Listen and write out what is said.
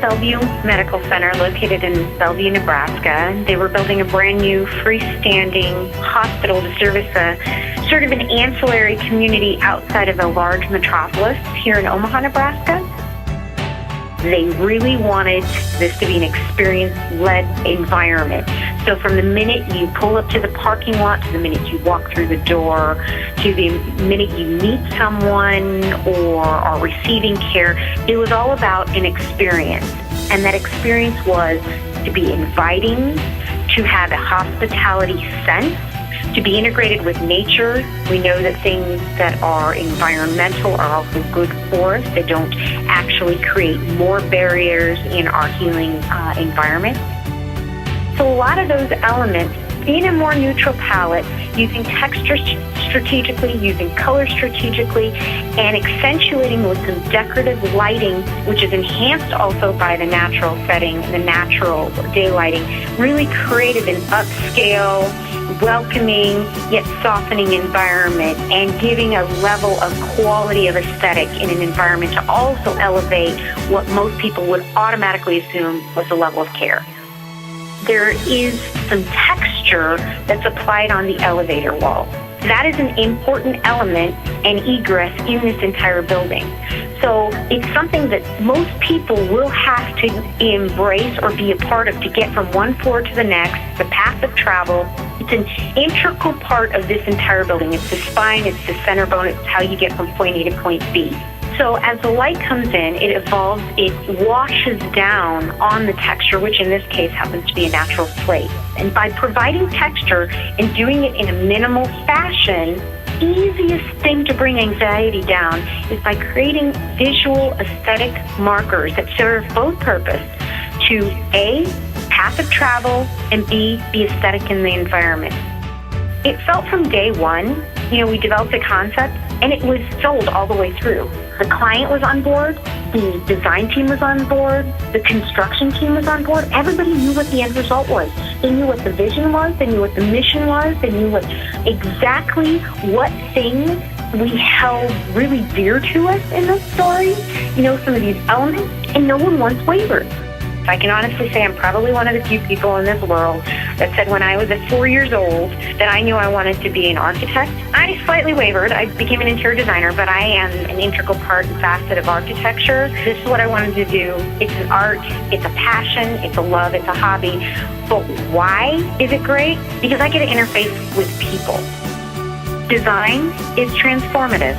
Bellevue Medical Center located in Bellevue, Nebraska. They were building a brand new freestanding hospital to service a sort of an ancillary community outside of a large metropolis here in Omaha, Nebraska. They really wanted this to be an experience-led environment. So from the minute you pull up to the parking lot, to the minute you walk through the door, to the minute you meet someone or are receiving care, it was all about an experience. And that experience was to be inviting, to have a hospitality sense, to be integrated with nature. We know that things that are environmental are also good for us. They don't actually create more barriers in our healing environment. So a lot of those elements, being a more neutral palette, using texture strategically, using color strategically, and accentuating with some decorative lighting, which is enhanced also by the natural setting, the natural daylighting, really created an upscale, welcoming yet softening environment and giving a level of quality of aesthetic in an environment to also elevate what most people would automatically assume was the level of care. There is some texture that's applied on the elevator wall. That is an important element and egress in this entire building. So it's something that most people will have to embrace or be a part of to get from one floor to the next, the path of travel. It's an integral part of this entire building. It's the spine, it's the center bone, it's how you get from point A to point B. So as the light comes in, it evolves, it washes down on the texture, which in this case happens to be a natural slate. And by providing texture and doing it in a minimal fashion, easiest thing to bring anxiety down is by creating visual aesthetic markers that serve both purpose to A, path of travel, and B, be aesthetic in the environment. It felt from day one, we developed a concept and it was sold all the way through. The client was on board, the design team was on board, the construction team was on board. Everybody knew what the end result was. They knew what the vision was, they knew what the mission was, they knew exactly what things we held really dear to us in the story, some of these elements, and no one once wavered. I can honestly say I'm probably one of the few people in this world that said when I was at 4 years old that I knew I wanted to be an architect. I slightly wavered. I became an interior designer, but I am an integral part and facet of architecture. This is what I wanted to do. It's an art, it's a passion, it's a love, it's a hobby. But why is it great? Because I get to interface with people. Design is transformative.